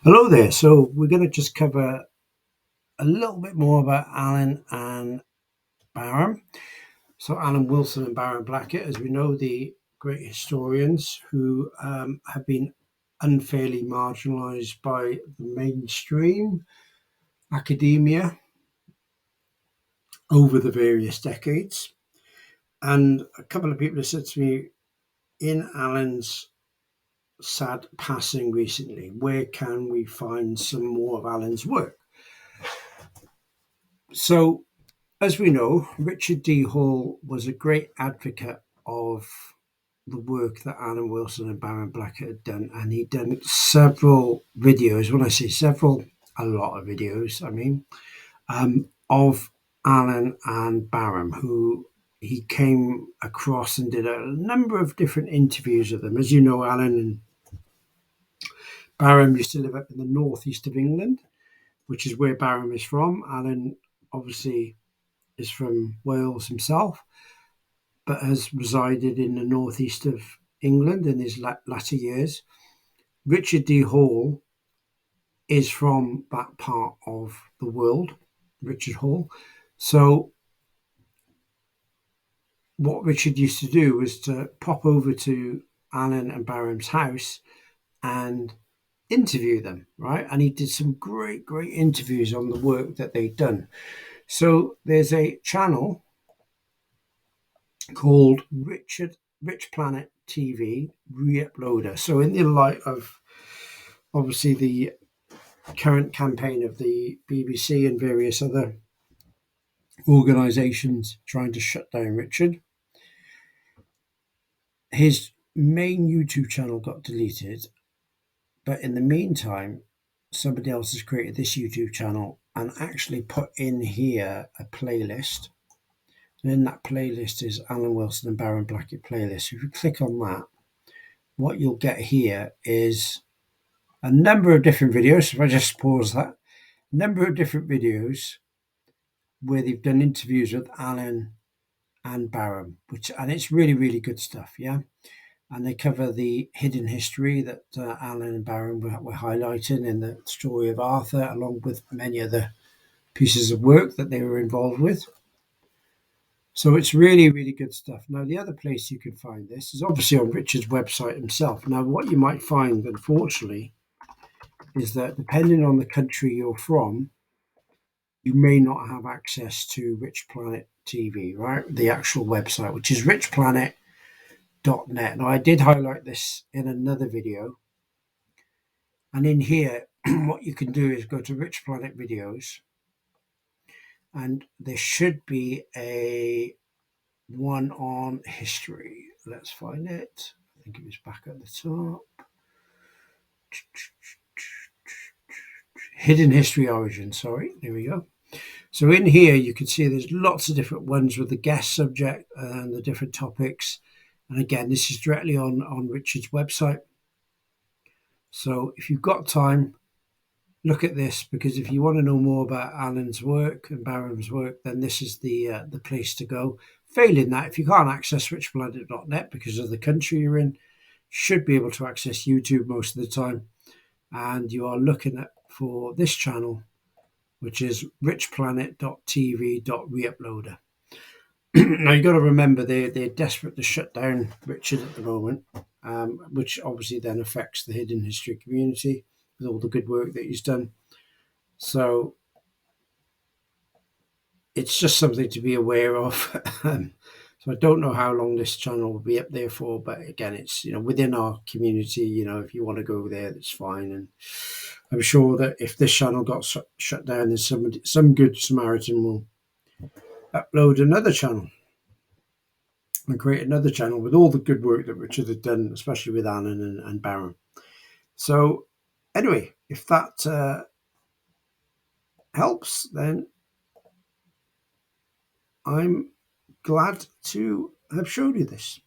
Hello there. So we're going to just cover a little bit more about Alan and Baram. So Alan Wilson and Baram Blackett, as we know, the great historians who have been unfairly marginalised by the mainstream academia over the various decades. And a couple of people have said to me, in Alan's sad passing recently, where can we find some more of Alan's work? So as we know, Richard D. Hall was a great advocate of the work that Alan Wilson and Baron Blackett had done, and he'd done several videos. When I say several, a lot of videos, of Alan and Baron, who he came across and did a number of different interviews with them. As you know, Alan and Baron used to live up in the northeast of England, which is where Baron is from. Alan obviously is from Wales himself, but has resided in the northeast of England in his latter years. Richard D. Hall is from that part of the world, Richard Hall. So, what Richard used to do was to pop over to Alan and Baram's house and interview them, right? And he did some great interviews on the work that they'd done. So, there's a channel called Rich Planet TV Re-Uploader. So in the light of obviously the current campaign of the BBC and various other organisations trying to shut down Richard, his main YouTube channel got deleted. But in the meantime, somebody else has created this YouTube channel and actually put in here a playlist. And in that playlist is Alan Wilson and Baron Blackett playlist. If you click on that, what you'll get here is a number of different videos. If I just pause that, a number of different videos where they've done interviews with Alan and Baram, and it's really good stuff, yeah. And they cover the hidden history that Alan and Baram were highlighting in the story of Arthur, along with many other pieces of work that they were involved with. So it's really good stuff. Now, the other place you can find this is obviously on Richard's website himself. Now, what you might find, unfortunately, is that depending on the country you're from, you may not have access to Rich Planet TV, right? The actual website, which is richplanet.net. Now, I did highlight this in another video. And in here, what you can do is go to Rich Planet videos, and there should be a one on history. Let's find it. I think it was back at the top. Hidden history origin, sorry. There we go. So in here, you can see there's lots of different ones with the guest subject and the different topics. And again, this is directly on Richard's website. So if you've got time, look at this, because if you want to know more about Alan's work and Baram's work, then this is the place to go. Failing that, if you can't access richplanet.net because of the country you're in, you should be able to access YouTube most of the time. And you are looking at for this channel, which is richplanet.tv.reuploader. Now, you've got to remember they're desperate to shut down Richard at the moment, which obviously then affects the hidden history community with all the good work that he's done. So it's just something to be aware of. So I don't know how long this channel will be up there for, but again, it's within our community. If you want to go there, that's fine. And I'm sure that if this channel got shut down, then some good Samaritan will upload another channel and create another channel with all the good work that Richard had done, especially with Alan and Baron. So anyway, if that helps, then I'm glad to have showed you this.